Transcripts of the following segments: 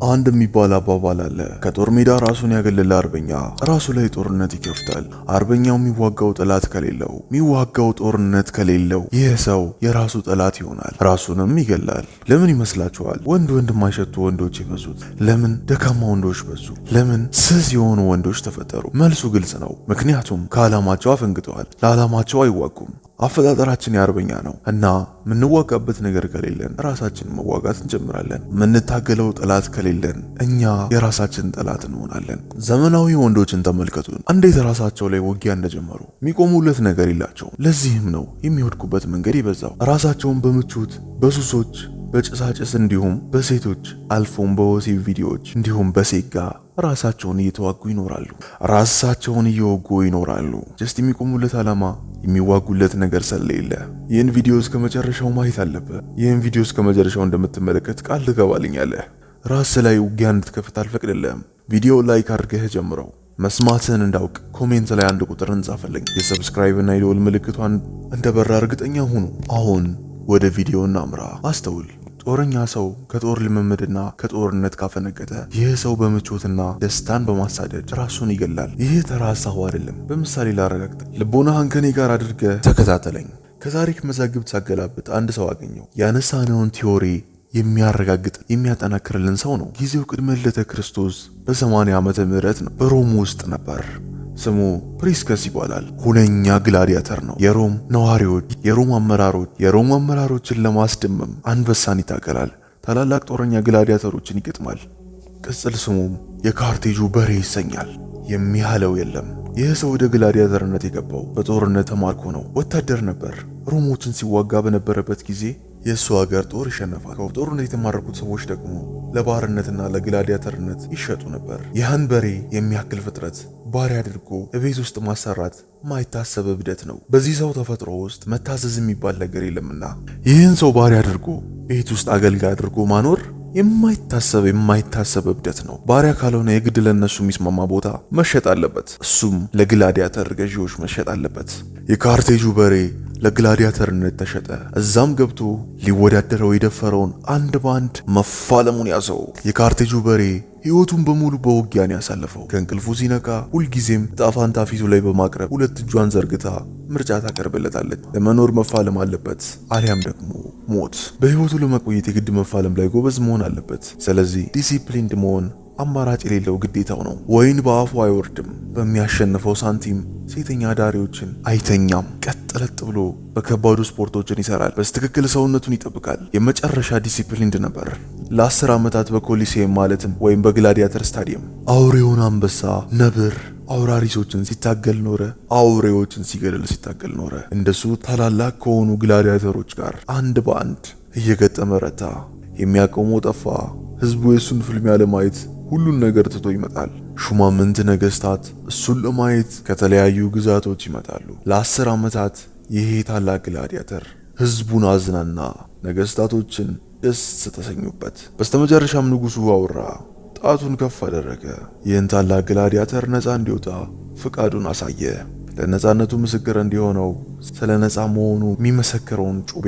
አንድ የሚባል አባባል አለ። ከጦር ሜዳ ራሱን ያገለለ አርበኛ ራሱ ላይ ጦርነት ይከፍታል። አርበኛው የሚዋጋው ጠላት ከሌለው፣ የሚዋጋው ጦርነት ከሌለው ይህ ሰው የራሱ ጠላት ይሆናል፣ ራሱንም ይገላል። ለምን ይመስላችኋል ወንድ የማይሸቱ ወንዶች የበዙት? ለምን ደካማ ወንዶች በዙ? ለምን ስስ የሆኑ ወንዶች ተፈጠሩ? መልሱ ግልጽ ነው። ምክንያቱም ከዓላማቸው አፈንግጠዋል። ለዓላማቸው አይዋጉም። አፈጣጠራችን የአርበኛ ነው እና ምንዋጋበት ነገር ከሌለን ራሳችንን መዋጋት እንጀምራለን። ምንታገለው ጠላት ከሌለን እኛ የራሳችን ጠላት እንሆናለን። ዘመናዊ ወንዶችን ተመልከቱን፣ እንዴት ራሳቸው ላይ ውጊያ እንደጀመሩ። የሚቆሙለት ነገር የላቸውም። ለዚህም ነው የሚወድቁበት መንገድ የበዛው። ራሳቸውን በምቾት በሱሶች በጭሳጭስ እንዲሁም በሴቶች አልፎም በወሲብ ቪዲዮዎች እንዲሁም በሴጋ ራሳቸውን እየተዋጉ ይኖራሉ። ራሳቸውን እየወጉ ይኖራሉ። ጀስት የሚቆሙለት ዓላማ የሚዋጉለት ነገር ስለሌለ። ይህን ቪዲዮ እስከ መጨረሻው ማየት አለብህ። ይህን ቪዲዮ እስከ መጨረሻው እንደምትመለከት ቃል ትገባልኛለህ። ራስ ላይ ውጊያ እንድትከፍት አልፈቅድልህም። ቪዲዮ ላይክ አድርገህ ጀምረው። መስማትህን እንዳውቅ ኮሜንት ላይ አንድ ቁጥር እንጻፈልኝ። የሰብስክራይብ እና የደወል ምልክቷን እንደበራ እርግጠኛ ሁኑ። አሁን ወደ ቪዲዮ እናምራ። አስተውል። ጦረኛ ሰው ከጦር ልምምድና ከጦርነት ካፈነገጠ ይህ ሰው በምቾትና ደስታን በማሳደድ ራሱን ይገላል። ይህ ተራ ሀሳብ አይደለም። በምሳሌ ላረጋግጥ። ልቦናህን ከኔ ጋር አድርገህ ተከታተለኝ። ከታሪክ መዛግብት ሳገላብጥ አንድ ሰው አገኘው። ያነሳነውን ቲዎሪ የሚያረጋግጥ የሚያጠናክርልን ሰው ነው። ጊዜው ቅድመ ልደተ ክርስቶስ በ80 ዓመተ ምህረት ነው። በሮም ውስጥ ነበር። ስሙ ፕሪስከስ ይባላል። ሁነኛ ግላዲያተር ነው። የሮም ነዋሪዎች፣ የሮም አመራሮችን ለማስደመም አንበሳን ይታገላል። ታላላቅ ጦረኛ ግላዲያተሮችን ይገጥማል። ቅጽል ስሙም የካርቴጁ በሬ ይሰኛል። የሚያህለው የለም። ይህ ሰው ወደ ግላዲያተርነት የገባው በጦርነት ተማርኮ ነው። ወታደር ነበር። ሮሞችን ሲዋጋ በነበረበት ጊዜ የእሱ ሀገር ጦር ይሸነፋል። ከጦርነት የተማረኩት ሰዎች ደግሞ ለባርነትና ለግላዲያተርነት ይሸጡ ነበር። ይህን በሬ የሚያክል ፍጥረት ባሪያ አድርጎ እቤት ውስጥ ማሰራት ማይታሰብ እብደት ነው። በዚህ ሰው ተፈጥሮ ውስጥ መታዘዝ የሚባል ነገር የለምና ይህን ሰው ባሪያ አድርጎ ቤት ውስጥ አገልጋይ አድርጎ ማኖር የማይታሰብ እብደት ነው። ባሪያ ካልሆነ የግድ ለነሱ የሚስማማ ቦታ መሸጥ አለበት። እሱም ለግላዲያተር ገዢዎች መሸጥ አለበት። የካርቴጁ በሬ ለግላዲያተርነት ተሸጠ። እዛም ገብቶ ሊወዳደረው የደፈረውን አንድ ባንድ መፋለሙን ያዘው። የካርቴጁ በሬ ሕይወቱን በሙሉ በውጊያን ያሳለፈው። ከእንቅልፉ ሲነቃ ሁልጊዜም ዕጣ ፈንታ ፊቱ ላይ በማቅረብ ሁለት እጇን ዘርግታ ምርጫ ታቀርብለታለች። ለመኖር መፋለም አለበት፣ አሊያም ደግሞ ሞት። በሕይወቱ ለመቆየት የግድ መፋለም ላይ ጎበዝ መሆን አለበት። ስለዚህ ዲሲፕሊንድ መሆን አማራጭ የሌለው ግዴታው ነው። ወይን በአፉ አይወርድም። በሚያሸንፈው ሳንቲም ሴተኛ ዳሪዎችን አይተኛም። ቀጥለጥ ብሎ በከባዱ ስፖርቶችን ይሰራል። በስትክክል ሰውነቱን ይጠብቃል። የመጨረሻ ዲሲፕሊንድ ነበር። ለ10 ዓመታት በኮሊሴየም ማለትም ወይም በግላዲያተር ስታዲየም አውሬውን አንበሳ፣ ነብር፣ አውራሪሶችን ሲታገል ኖረ። አውሬዎችን ሲገድል ሲታገል ኖረ። እንደሱ ታላላቅ ከሆኑ ግላዲያተሮች ጋር አንድ በአንድ እየገጠመ ረታ። የሚያቆመው ጠፋ። ህዝቡ የሱን ፍልሚያ ለማየት ሁሉን ነገር ትቶ ይመጣል። ሹማምንት ነገስታት እሱን ለማየት ከተለያዩ ግዛቶች ይመጣሉ። ለ10 ዓመታት ይሄ ታላቅ ግላዲያተር ህዝቡን አዝናና፣ ነገስታቶችን ደስ ተሰኙበት። በስተመጨረሻም ንጉሱ አወራ፣ ጣቱን ከፍ አደረገ። ይህን ታላቅ ግላዲያተር ነፃ እንዲወጣ ፍቃዱን አሳየ። ለነፃነቱ ምስክር እንዲሆነው ስለ ነፃ መሆኑ የሚመሰክረውን ጩቤ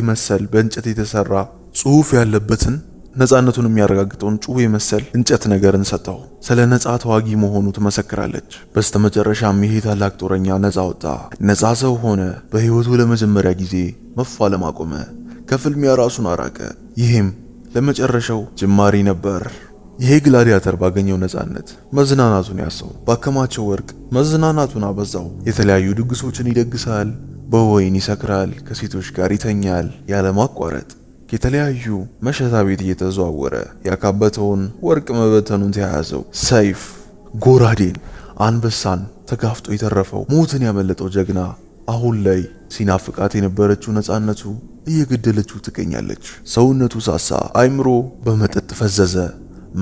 መሰል በእንጨት የተሰራ ጽሑፍ ያለበትን ነፃነቱን የሚያረጋግጠውን ጩቤ መሰል እንጨት ነገርን ሰጠው። ስለ ነፃ ተዋጊ መሆኑ ትመሰክራለች። በስተመጨረሻም ይሄ ታላቅ ጦረኛ ነፃ ወጣ። ነፃ ሰው ሆነ። በህይወቱ ለመጀመሪያ ጊዜ መፋለም አቆመ። ከፍልሚያ ራሱን አራቀ። ይህም ለመጨረሻው ጅማሬ ነበር። ይሄ ግላዲያተር ባገኘው ነፃነት መዝናናቱን ያሰው። ባከማቸው ወርቅ መዝናናቱን አበዛው። የተለያዩ ድግሶችን ይደግሳል። በወይን ይሰክራል። ከሴቶች ጋር ይተኛል ያለማቋረጥ። የተለያዩ መሸታ ቤት እየተዘዋወረ ያካበተውን ወርቅ መበተኑን ተያያዘው። ሰይፍ፣ ጎራዴን፣ አንበሳን ተጋፍጦ የተረፈው ሞትን ያመለጠው ጀግና አሁን ላይ ሲናፍቃት የነበረችው ነፃነቱ እየገደለችው ትገኛለች። ሰውነቱ ሳሳ፣ አይምሮ በመጠጥ ፈዘዘ፣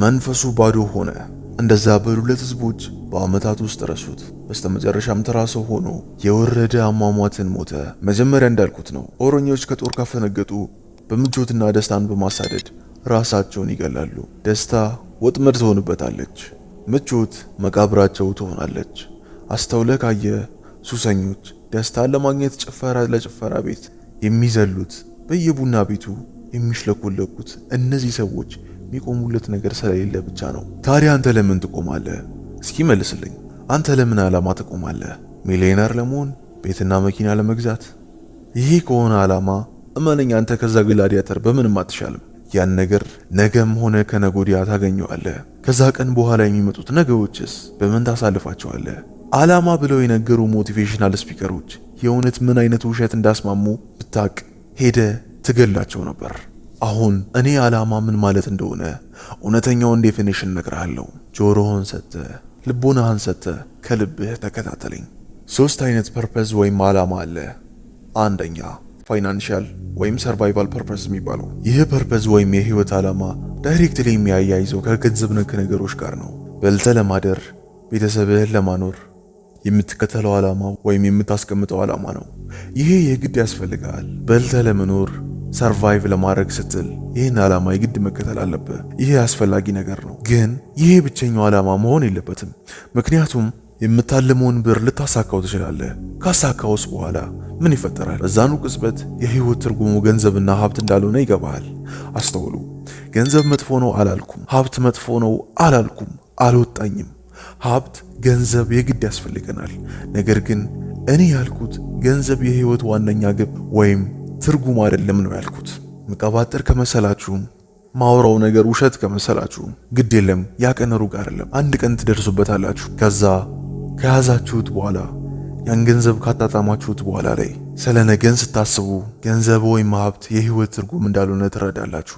መንፈሱ ባዶ ሆነ። እንደዛ በሉለት ህዝቦች በአመታት ውስጥ ረሱት። በስተመጨረሻም ተራ ሰው ሆኖ የወረደ አሟሟትን ሞተ። መጀመሪያ እንዳልኩት ነው። ጦረኞች ከጦር ካፈነገጡ በምቾትና ደስታን በማሳደድ ራሳቸውን ይገላሉ። ደስታ ወጥመድ ትሆንበታለች። ምቾት መቃብራቸው ትሆናለች። አስተውለህ ካየ ሱሰኞች ደስታን ለማግኘት ለጭፈራ ቤት የሚዘሉት፣ በየቡና ቤቱ የሚሽለኮለኩት እነዚህ ሰዎች የሚቆሙለት ነገር ስለሌለ ብቻ ነው። ታዲያ አንተ ለምን ትቆማለህ? እስኪ መልስልኝ። አንተ ለምን ዓላማ ትቆማለህ? ሚሊዮነር ለመሆን? ቤትና መኪና ለመግዛት? ይሄ ከሆነ ዓላማ እመነኝ፣ አንተ ከዛ ግላዲያተር በምንም አትሻልም። ያን ነገር ነገም ሆነ ከነገ ወዲያ ታገኘዋለህ። ከዛ ቀን በኋላ የሚመጡት ነገሮችስ በምን ታሳልፋቸዋለህ? ዓላማ ብለው የነገሩ ሞቲቬሽናል ስፒከሮች የእውነት ምን አይነት ውሸት እንዳስማሙ ብታቅ ሄደ ትገላቸው ነበር። አሁን እኔ ዓላማ ምን ማለት እንደሆነ እውነተኛውን ዴፊኒሽን እነግርሃለሁ። ጆሮህን ሰጥተህ ልቦናህን ሰጥተህ ከልብህ ተከታተለኝ። 3 አይነት ፐርፐዝ ወይም ዓላማ አለ። አንደኛ ፋይናንሻል ወይም ሰርቫይቫል ፐርፐዝ የሚባለው። ይህ ፐርፐዝ ወይም የህይወት ዓላማ ዳይሬክትሊ የሚያያይዘው ከገንዘብ ነክ ነገሮች ጋር ነው። በልተህ ለማደር፣ ቤተሰብህን ለማኖር የምትከተለው ዓላማ ወይም የምታስቀምጠው ዓላማ ነው። ይሄ የግድ ያስፈልጋል። በልተህ ለመኖር ሰርቫይቭ ለማድረግ ስትል ይህን ዓላማ የግድ መከተል አለብህ። ይሄ አስፈላጊ ነገር ነው። ግን ይሄ ብቸኛው ዓላማ መሆን የለበትም። ምክንያቱም የምታልመውን ብር ልታሳካው ትችላለህ። ካሳካውስ በኋላ ምን ይፈጠራል? በዛኑ ቅጽበት የህይወት ትርጉሙ ገንዘብና ሀብት እንዳልሆነ ይገባሃል። አስተውሉ። ገንዘብ መጥፎ ነው አላልኩም። ሀብት መጥፎ ነው አላልኩም። አልወጣኝም። ሀብት፣ ገንዘብ የግድ ያስፈልገናል። ነገር ግን እኔ ያልኩት ገንዘብ የህይወት ዋነኛ ግብ ወይም ትርጉም አይደለም ነው ያልኩት። መቀባጠር ከመሰላችሁም ማውራው ነገር ውሸት ከመሰላችሁም ግድ የለም፣ ያ ቀን ሩቅ አይደለም። አንድ ቀን ትደርሱበታላችሁ። ከዛ ከያዛችሁት በኋላ ያን ገንዘብ ካጣጣማችሁት በኋላ ላይ ስለ ነገን ስታስቡ ገንዘብ ወይም ሀብት የህይወት ትርጉም እንዳልሆነ ትረዳላችሁ።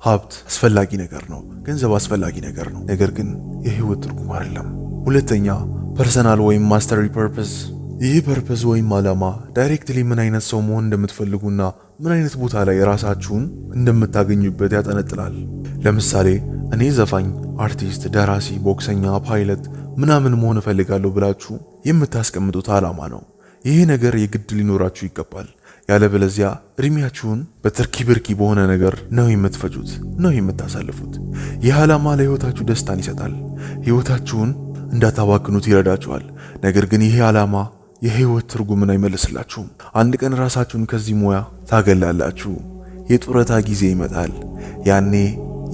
ሀብት አስፈላጊ ነገር ነው፣ ገንዘብ አስፈላጊ ነገር ነው፣ ነገር ግን የህይወት ትርጉም አይደለም። ሁለተኛ ፐርሰናል ወይም ማስተሪ ፐርፐዝ። ይህ ፐርፐዝ ወይም ዓላማ ዳይሬክትሊ ምን አይነት ሰው መሆን እንደምትፈልጉና ምን አይነት ቦታ ላይ ራሳችሁን እንደምታገኙበት ያጠነጥላል። ለምሳሌ እኔ ዘፋኝ፣ አርቲስት፣ ደራሲ፣ ቦክሰኛ፣ ፓይለት ምናምን መሆን እፈልጋለሁ ብላችሁ የምታስቀምጡት ዓላማ ነው። ይሄ ነገር የግድ ሊኖራችሁ ይገባል። ያለበለዚያ እድሜያችሁን በትርኪ ብርኪ በሆነ ነገር ነው የምትፈጁት፣ ነው የምታሳልፉት። ይህ ዓላማ ለህይወታችሁ ደስታን ይሰጣል፣ ህይወታችሁን እንዳታባክኑት ይረዳችኋል። ነገር ግን ይሄ ዓላማ የህይወት ትርጉምን አይመልስላችሁም። አንድ ቀን ራሳችሁን ከዚህ ሙያ ታገላላችሁ። የጡረታ ጊዜ ይመጣል። ያኔ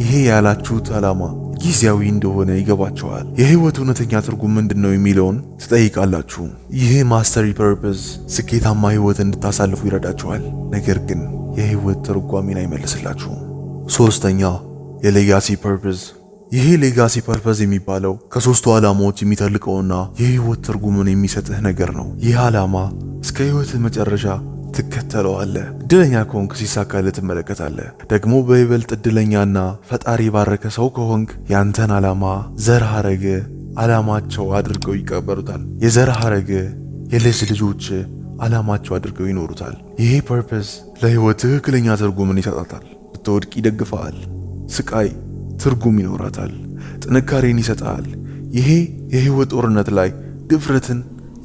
ይሄ ያላችሁት ዓላማ ጊዜያዊ እንደሆነ ይገባችኋል። የህይወት እውነተኛ ትርጉም ምንድነው የሚለውን ትጠይቃላችሁ። ይህ ማስተሪ ፐርፐዝ ስኬታማ ህይወት እንድታሳልፉ ይረዳችኋል። ነገር ግን የህይወት ትርጓሜን አይመልስላችሁም። ሶስተኛ የሌጋሲ ፐርፐዝ። ይሄ ሌጋሲ ፐርፐዝ የሚባለው ከሶስቱ ዓላማዎች የሚተልቀውና የህይወት ትርጉምን የሚሰጥህ ነገር ነው። ይህ ዓላማ እስከ ህይወትህ መጨረሻ ትከተለዋለህ። እድለኛ ከሆንክ ሲሳካልህ ትመለከታለህ። ደግሞ በይበልጥ እድለኛና ፈጣሪ ባረከ ሰው ከሆንክ ያንተን ዓላማ ዘር ሐረግ ዓላማቸው አድርገው ይቀበሉታል። የዘር ሐረግ የልጅ ልጆች ዓላማቸው አድርገው ይኖሩታል። ይሄ ፐርፐዝ ለህይወት ትክክለኛ ትርጉምን ይሰጣታል። ብትወድቅ ይደግፈሃል። ስቃይ ትርጉም ይኖራታል። ጥንካሬን ይሰጣል። ይሄ የህይወት ጦርነት ላይ ድፍረትን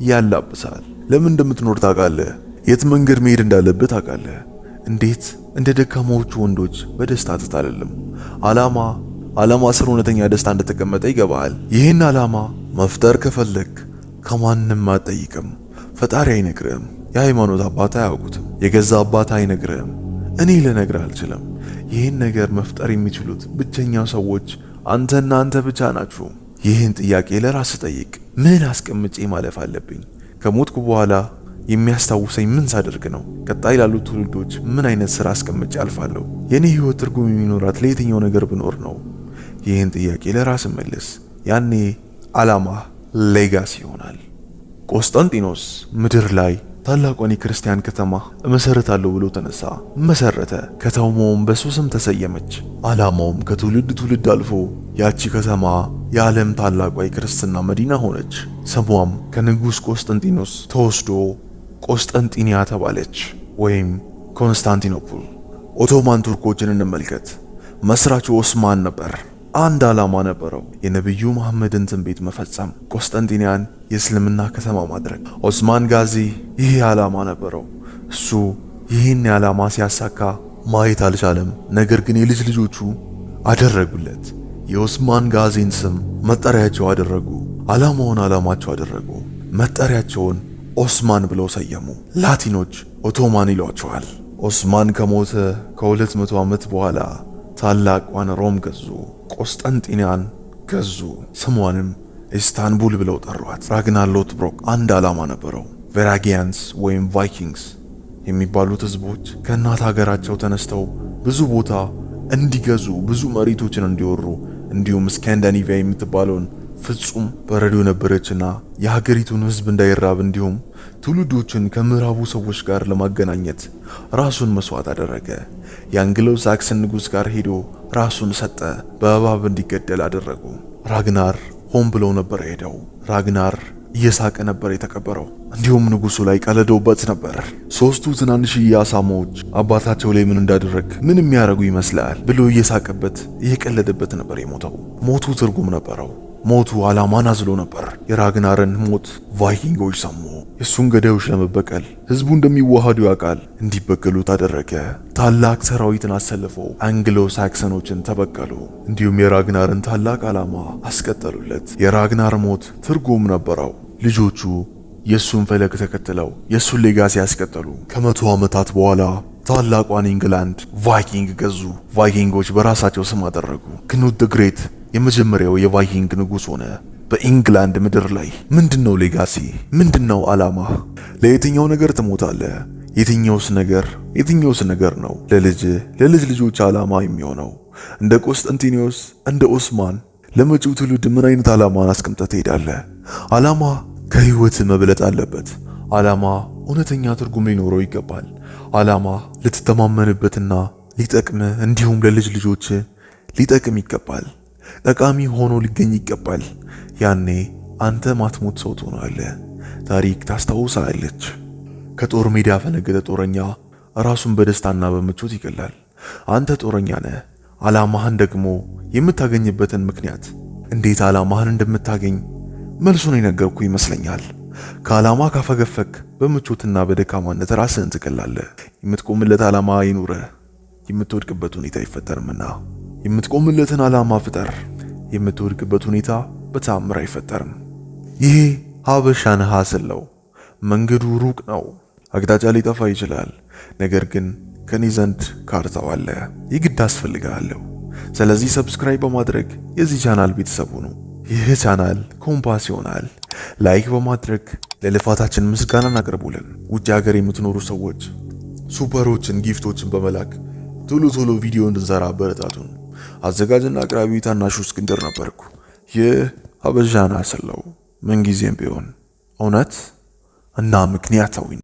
ያላብሳል። ለምን እንደምትኖር ታውቃለህ። የት መንገድ መሄድ እንዳለበት ታውቃለህ። እንዴት እንደ ደካማዎቹ ወንዶች በደስታ ትታለልም። ዓላማ ስር እውነተኛ ደስታ እንደተቀመጠ ይገባሃል። ይህን ዓላማ መፍጠር ከፈለክ ከማንም አትጠይቅም። ፈጣሪ አይነግርህም። የሃይማኖት አባት አያውቁትም። የገዛ አባት አይነግርህም። እኔ ልነግርህ አልችልም። ይህን ነገር መፍጠር የሚችሉት ብቸኛ ሰዎች አንተና አንተ ብቻ ናችሁ። ይህን ጥያቄ ለራስህ ጠይቅ። ምን አስቀምጬ ማለፍ አለብኝ? ከሞትኩ በኋላ የሚያስታውሰኝ ምን ሳደርግ ነው? ቀጣይ ላሉት ትውልዶች ምን አይነት ስራ አስቀምጬ አልፋለሁ? የኔ ህይወት ትርጉም የሚኖራት ለየትኛው ነገር ብኖር ነው? ይህን ጥያቄ ለራስህ መልስ። ያኔ ዓላማህ ሌጋሲ ይሆናል። ቆስጠንጢኖስ ምድር ላይ ታላቋን የክርስቲያን ከተማ እመሰርታለሁ ብሎ ተነሳ። መሰረተ። ከተማውም በሱ ስም ተሰየመች። ዓላማውም ከትውልድ ትውልድ አልፎ ያቺ ከተማ የዓለም ታላቋ የክርስትና መዲና ሆነች። ስሟም ከንጉሥ ቆስጠንጢኖስ ተወስዶ ቆስጠንጢንያ ተባለች፣ ወይም ኮንስታንቲኖፕል። ኦቶማን ቱርኮችን እንመልከት። መስራቹ ኦስማን ነበር። አንድ ዓላማ ነበረው፣ የነብዩ መሐመድን ትንቢት መፈጸም፣ ቆስጠንጢንያን የእስልምና ከተማ ማድረግ። ኦስማን ጋዚ ይህ ዓላማ ነበረው። እሱ ይህን ዓላማ ሲያሳካ ማየት አልቻለም። ነገር ግን የልጅ ልጆቹ አደረጉለት። የኦስማን ጋዚን ስም መጠሪያቸው አደረጉ። ዓላማውን ዓላማቸው አደረጉ። መጠሪያቸውን ኦስማን ብለው ሰየሙ። ላቲኖች ኦቶማን ይሏቸዋል። ኦስማን ከሞተ ከ200 ዓመት በኋላ ታላቋን ሮም ገዙ፣ ቆስጠንጢንያን ገዙ። ስሟንም ኢስታንቡል ብለው ጠሯት። ራግናር ሎትብሮክ አንድ ዓላማ ነበረው። ቬራጊያንስ ወይም ቫይኪንግስ የሚባሉት ህዝቦች ከእናት ሀገራቸው ተነስተው ብዙ ቦታ እንዲገዙ፣ ብዙ መሬቶችን እንዲወሩ፣ እንዲሁም ስካንዲኔቪያ የምትባለውን ፍጹም በረዶ ነበረችና የሀገሪቱን ህዝብ እንዳይራብ እንዲሁም ትውልዶችን ከምዕራቡ ሰዎች ጋር ለማገናኘት ራሱን መስዋዕት አደረገ። የአንግሎ ሳክሰን ንጉሥ ጋር ሄዶ ራሱን ሰጠ። በእባብ እንዲገደል አደረጉ። ራግናር ሆን ብለው ነበር ሄደው። ራግናር እየሳቀ ነበር የተቀበረው። እንዲሁም ንጉሱ ላይ ቀለደውበት ነበር። ሶስቱ ትናንሽዬ አሳማዎች አባታቸው ላይ ምን እንዳደረግ ምን የሚያደርጉ ይመስላል ብሎ እየሳቀበት እየቀለደበት ነበር የሞተው። ሞቱ ትርጉም ነበረው። ሞቱ ዓላማን አዝሎ ነበር። የራግናርን ሞት ቫይኪንጎች ሰሙ። የሱን ገዳዮች ለመበቀል ህዝቡ እንደሚዋሃዱ ያውቃል። እንዲበቀሉት አደረገ። ታላቅ ሰራዊትን አሰልፈው አንግሎ ሳክሰኖችን ተበቀሉ። እንዲሁም የራግናርን ታላቅ ዓላማ አስቀጠሉለት። የራግናር ሞት ትርጉም ነበረው። ልጆቹ የሱን ፈለግ ተከትለው የሱን ሌጋሲ ያስቀጠሉ። ከመቶ ዓመታት በኋላ ታላቋን ኢንግላንድ ቫይኪንግ ገዙ። ቫይኪንጎች በራሳቸው ስም አደረጉ። ክኑት ዘ ግሬት የመጀመሪያው የቫይኪንግ ንጉሥ ሆነ በኢንግላንድ ምድር ላይ። ምንድነው ሌጋሲ? ምንድነው ዓላማ? ለየትኛው ነገር ትሞታለህ? የትኛውስ ነገር ነው ለልጅ ልጆች ዓላማ የሚሆነው? እንደ ቆስጠንጢኖስ እንደ ኦስማን ለመጪው ትውልድ ምን አይነት ዓላማን አስቀምጠህ ትሄዳለህ? ዓላማ ከህይወት መብለጥ አለበት። ዓላማ እውነተኛ ትርጉም ሊኖረው ይገባል። ዓላማ ልትተማመንበትና ሊጠቅምህ እንዲሁም ለልጅ ልጆች ሊጠቅም ይገባል። ጠቃሚ ሆኖ ሊገኝ ይገባል። ያኔ አንተ ማትሞት ሰው ትሆናለህ። ታሪክ ታስታውሳለች። ከጦር ሜዳ ያፈነገጠ ጦረኛ ራሱን በደስታና በምቾት ይገላል። አንተ ጦረኛ ነህ። ዓላማህን ደግሞ የምታገኝበትን ምክንያት እንዴት ዓላማህን እንደምታገኝ መልሱን የነገርኩ ይመስለኛል። ከዓላማ ካፈገፈክ በምቾትና በደካማነት ራስህን ትገላለህ። የምትቆምለት ዓላማ ይኑርህ። የምትወድቅበት ሁኔታ አይፈጠርምና የምትቆምለትን ዓላማ ፍጠር። የምትወድቅበት ሁኔታ በተአምር አይፈጠርም። ይሄ ሀበሻ ነህ ስለው መንገዱ ሩቅ ነው። አቅጣጫ ሊጠፋ ይችላል። ነገር ግን ከኔ ዘንድ ካርታው አለ። የግድ አስፈልጋለሁ። ስለዚህ ሰብስክራይብ በማድረግ የዚህ ቻናል ቤተሰብ ሁኑ። ይህ ቻናል ኮምፓስ ይሆናል። ላይክ በማድረግ ለልፋታችን ምስጋናን አቅርቡልን። ውጭ ሀገር የምትኖሩ ሰዎች ሱፐሮችን፣ ጊፍቶችን በመላክ ቶሎ ቪዲዮ እንድንሰራ አበረታቱን። አዘጋጅና አቅራቢ ታናሹ እስክንድር ነበርኩ። ይህ ሀበሻ ነህ ስለው ምንጊዜም ቢሆን እውነት እና ምክንያታዊ